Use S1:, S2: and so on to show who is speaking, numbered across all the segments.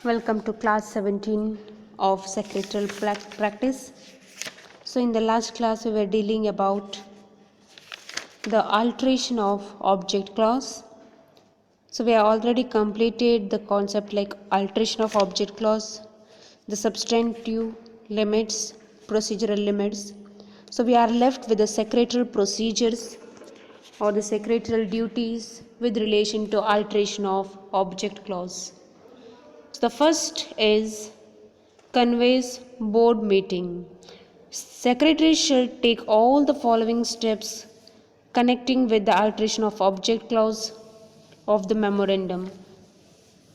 S1: Welcome to class 17 of Secretarial practice. So in the last class we were dealing about the alteration of object clause. So we have already completed the concept like alteration of object clause, the substantive limits, procedural limits. So we are left with the secretarial procedures or the secretarial duties with relation to alteration of object clause. So the first is conveys board meeting. Secretary shall take all the following steps connecting with the alteration of object clause of the memorandum.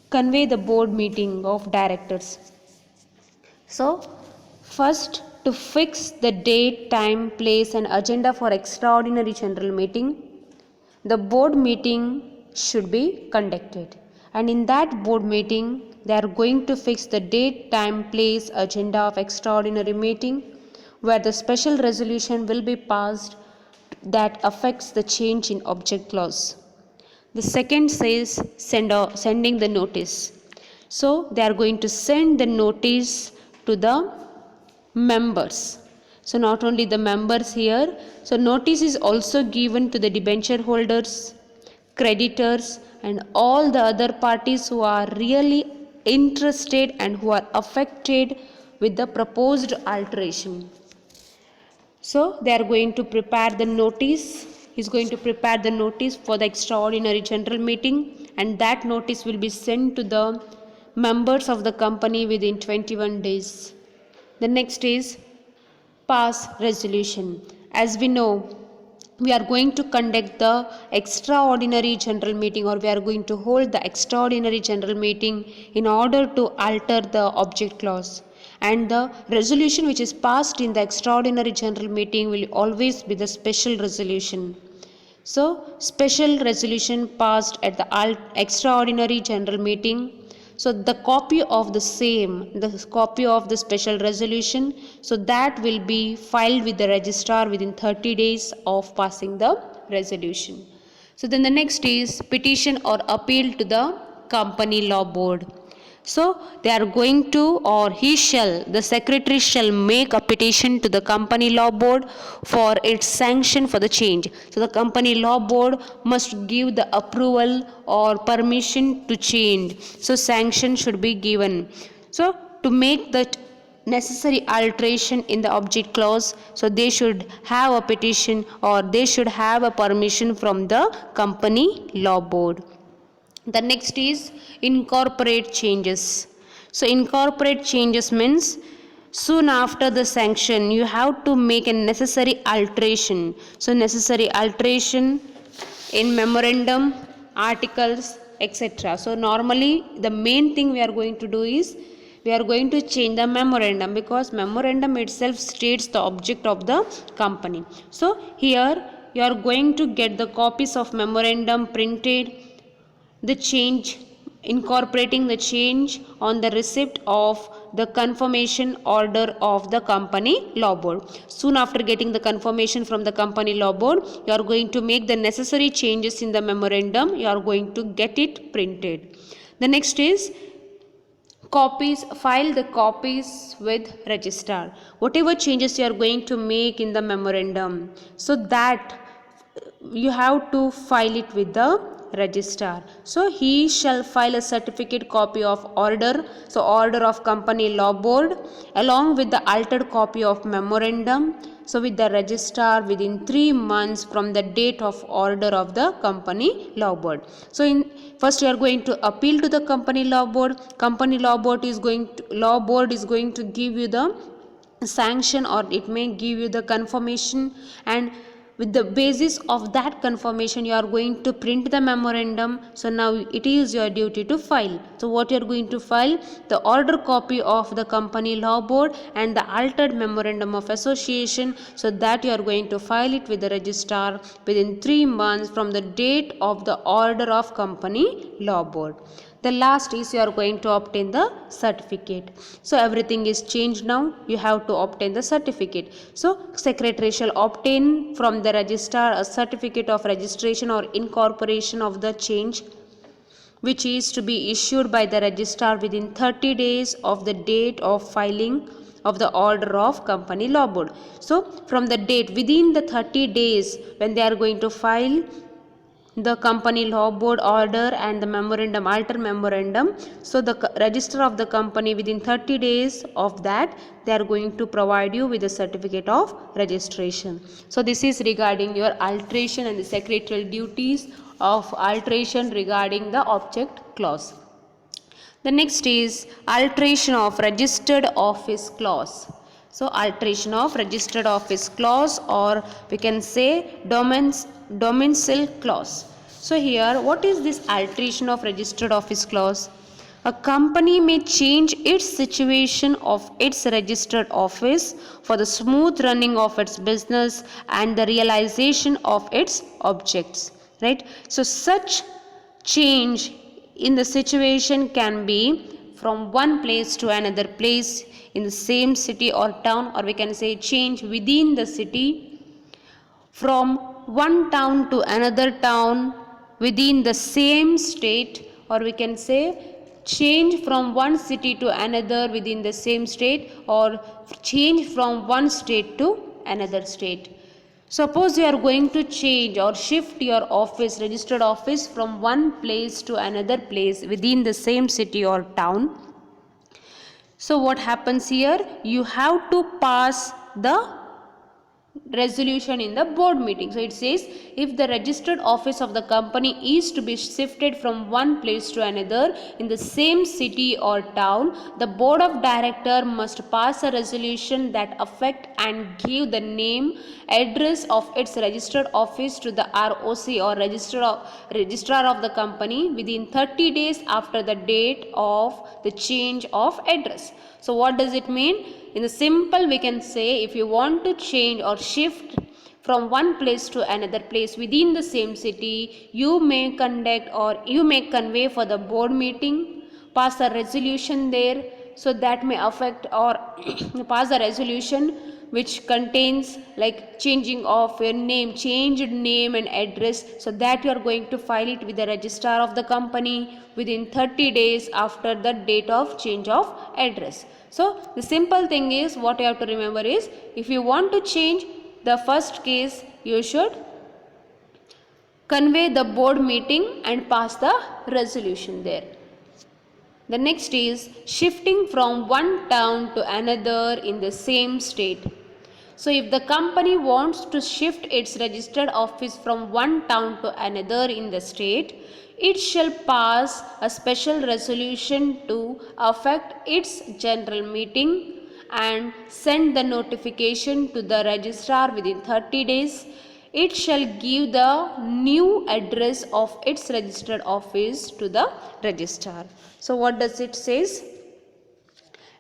S1: Convey the board meeting of directors. So, first to fix the date, time, place and agenda for extraordinary general meeting, the board meeting should be conducted. And in that board meeting, they are going to fix the date, time, place, agenda of extraordinary meeting where the special resolution will be passed that affects the change in object clause. The second says sending the notice. So they are going to send the notice to the members. So not only the members here, so notice is also given to the debenture holders, creditors and all the other parties who are really interested and who are affected with the proposed alteration. So they are going to prepare the notice. He is going to prepare the notice for the extraordinary general meeting and that notice will be sent to the members of the company within 21 days. The next is pass resolution. As we know, we are going to conduct the extraordinary general meeting or we are going to hold the extraordinary general meeting in order to alter the object clause. And the resolution which is passed in the extraordinary general meeting will always be the special resolution. So, special resolution passed at the extraordinary general meeting. So, the copy of the copy of the special resolution, so that will be filed with the registrar within 30 days of passing the resolution. So, then the next is petition or appeal to the company law board. So, they are going to the secretary shall make a petition to the company law board for its sanction for the change. So, the company law board must give the approval or permission to change. So, sanction should be given. So, to make that necessary alteration in the object clause, so they should have a petition or they should have a permission from the company law board. The next is incorporate changes. So incorporate changes means soon after the sanction you have to make a necessary alteration. So necessary alteration in memorandum, articles, etc. So normally the main thing we are going to do is we are going to change the memorandum because memorandum itself states the object of the company. So here you are going to get the copies of memorandum printed, the change, incorporating the change on the receipt of the confirmation order of the company law board. Soon after getting the confirmation from the company law board, you are going to make the necessary changes in the memorandum. You are going to get it printed. The next is copies, file the copies with registrar. Whatever changes you are going to make in the memorandum, so that you have to file it with the registrar. So he shall file a certificate copy of order, so order of company law board along with the altered copy of memorandum, so with the registrar within 3 months from the date of order of the company law board. So in first you are going to appeal to the company law board. Company law board is going to give you the sanction or it may give you the confirmation, and with the basis of that confirmation you are going to print the memorandum. So now it is your duty to file. So what you are going to file? The order copy of the company law board and the altered memorandum of association, so that you are going to file it with the registrar within 3 months from the date of the order of company law board. The last is you are going to obtain the certificate. So everything is changed now. You have to obtain the certificate. So secretary shall obtain from the registrar a certificate of registration or incorporation of the change. which is to be issued by the registrar within 30 days of the date of filing of the order of company law board. So from the date, within the 30 days when they are going to file the company law board order and the memorandum, alter memorandum, so the register of the company within 30 days of that, they are going to provide you with a certificate of registration. So this is regarding your alteration and the secretarial duties of alteration regarding the object clause. The next is alteration of registered office clause. So alteration of registered office clause, or we can say domicile clause. So here, what is this alteration of registered office clause? A company may change its situation of its registered office for the smooth running of its business and the realization of its objects. Right? So such change in the situation can be from one place to another place in the same city or town, or we can say change within the city, from one town to another town within the same state, or we can say change from one city to another within the same state, or change from one state to another state. Suppose you are going to change or shift your office, registered office, from one place to another place within the same city or town. So what happens here? You have to pass the resolution in the board meeting. So it says, if the registered office of the company is to be shifted from one place to another in the same city or town, the board of directors must pass a resolution that affect and give the name, address of its registered office to the ROC or registrar of the company within 30 days after the date of the change of address. So what does it mean? In the simple, we can say, if you want to change or shift from one place to another place within the same city, you may conduct or you may convey for the board meeting, pass a resolution there, so that may affect or pass a resolution which contains like changing of your name, changed name and address, so that you are going to file it with the registrar of the company within 30 days after the date of change of address. So the simple thing is, what you have to remember is, if you want to change, the first case you should convey the board meeting and pass the resolution there. The next is shifting from one town to another in the same state. So if the company wants to shift its registered office from one town to another in the state, it shall pass a special resolution to affect its general meeting and send the notification to the registrar within 30 days. It shall give the new address of its registered office to the registrar. So what does it says?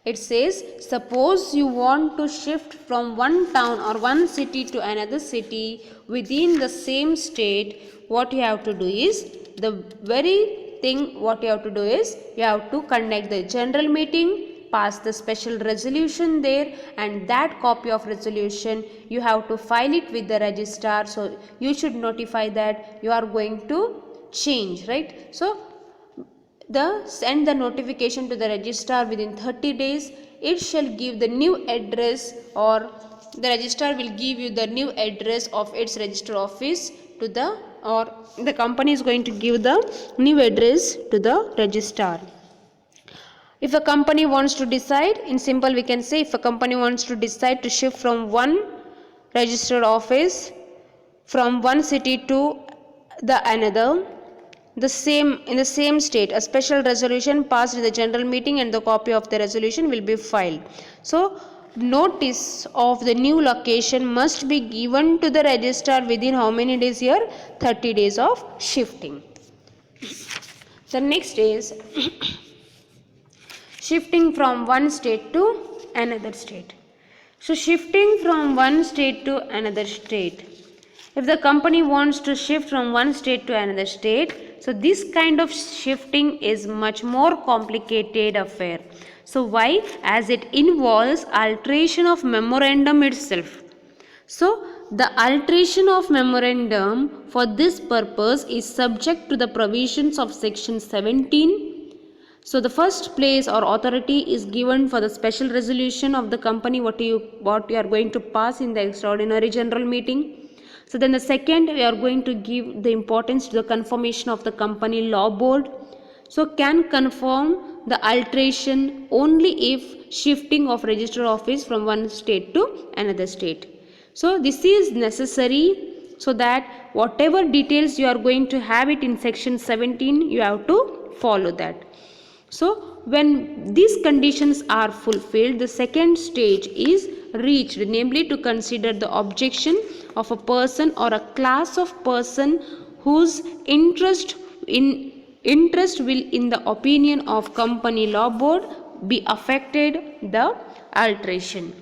S1: It says, suppose you want to shift from one town or one city to another city within the same state, what you have to do is, the very thing what you have to do is, you have to conduct the general meeting, pass the special resolution there, and that copy of resolution you have to file it with the registrar. So you should notify that you are going to change, right? So send the notification to the registrar within 30 days. It shall give the new address, or the registrar will give you the new address of its registered office to the, or the company is going to give the new address to the registrar. If a company wants to decide, in simple we can say, if a company wants to decide to shift from one registered office from one city to the another, in the same state, a special resolution passed in the general meeting and the copy of the resolution will be filed. So notice of the new location must be given to the registrar within how many days here? 30 days of shifting. The next is shifting from one state to another state. So shifting from one state to another state. If the company wants to shift from one state to another state, so this kind of shifting is much more complicated affair. So why? As it involves alteration of memorandum itself. So the alteration of memorandum for this purpose is subject to the provisions of section 17. So the first place or authority is given for the special resolution of the company what you are going to pass in the extraordinary general meeting. So then the second, we are going to give the importance to the confirmation of the company law board. So can confirm the alteration only if shifting of register office from one state to another state. So this is necessary so that whatever details you are going to have it in section 17, you have to follow that. So when these conditions are fulfilled, the second stage is reached, namely to consider the objection of a person or a class of person whose interest will in the opinion of company law board be affected the alteration.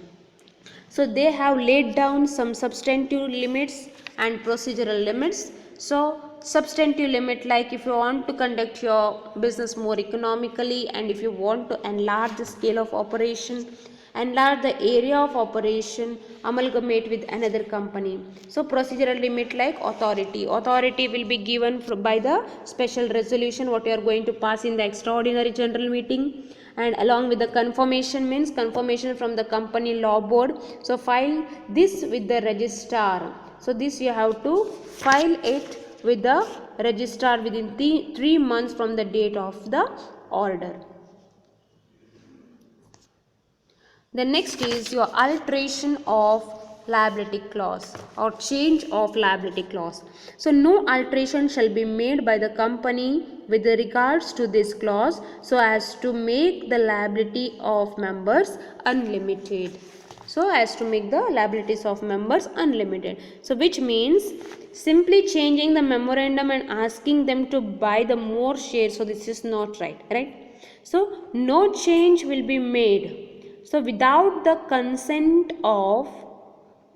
S1: So they have laid down some substantive limits and procedural limits. So substantive limit, like if you want to conduct your business more economically and if you want to enlarge the scale of operation, enlarge the area of operation, amalgamate with another company. So procedural limit like authority will be given by the special resolution what you are going to pass in the extraordinary general meeting, and along with the confirmation means confirmation from the company law board. So file this with the registrar. So this you have to file it with the registrar within 3 months from the date of the order. The next is your alteration of liability clause or change of liability clause. So no alteration shall be made by the company with regards to this clause so as to make the liability of members unlimited. So as to make the liabilities of members unlimited. So which means simply changing the memorandum and asking them to buy the more shares. So this is not right? So no change will be made. So without the consent of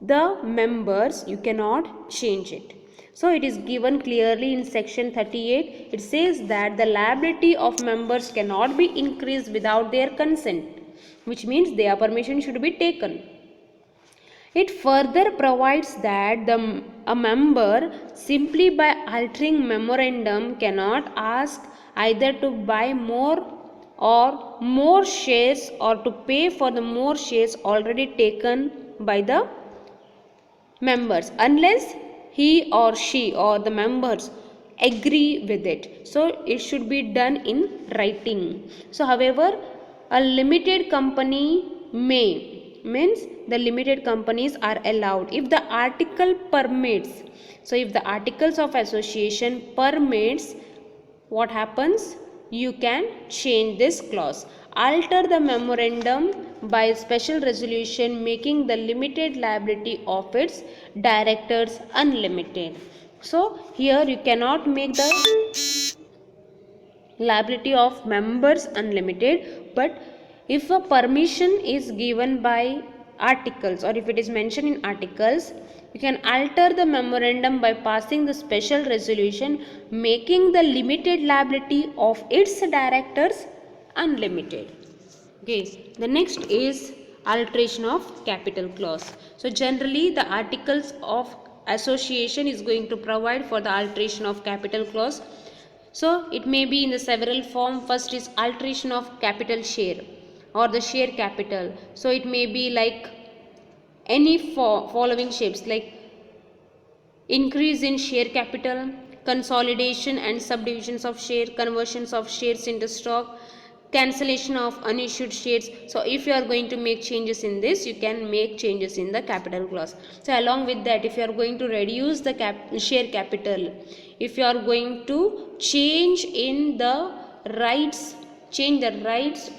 S1: the members, you cannot change it. So it is given clearly in section 38. It says that the liability of members cannot be increased without their consent, which means their permission should be taken. It further provides that a member simply by altering memorandum cannot ask either to buy more shares or to pay for the more shares already taken by the members unless he or she or the members agree with it. So it should be done in writing. So however, a limited company means the limited companies are allowed if the article permits. So if the articles of association permits, what happens? You can change this clause. Alter the memorandum by special resolution making the limited liability of its directors unlimited. So here you cannot make the liability of members unlimited, but if a permission is given by articles or if it is mentioned in articles, you can alter the memorandum by passing the special resolution making the limited liability of its directors unlimited. Okay, the next is alteration of capital clause. So generally the articles of association is going to provide for the alteration of capital clause. So it may be in the several form. First is alteration of capital share or the share capital. So it may be like any following shapes like increase in share capital, consolidation and subdivisions of share, conversions of shares into stock, cancellation of unissued shares. So if you are going to make changes in this, you can make changes in the capital clause. So along with that, if you are going to reduce the share capital, if you are going to change the rights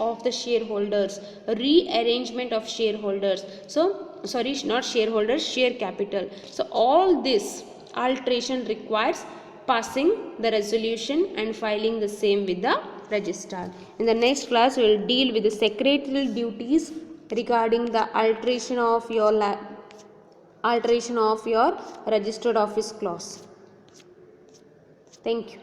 S1: of the shareholders, rearrangement of shareholders, so sorry, not shareholders, share capital. So all this alteration requires passing the resolution and filing the same with the registrar. In the next class we will deal with the secretarial duties regarding the alteration of your registered office clause. Thank you.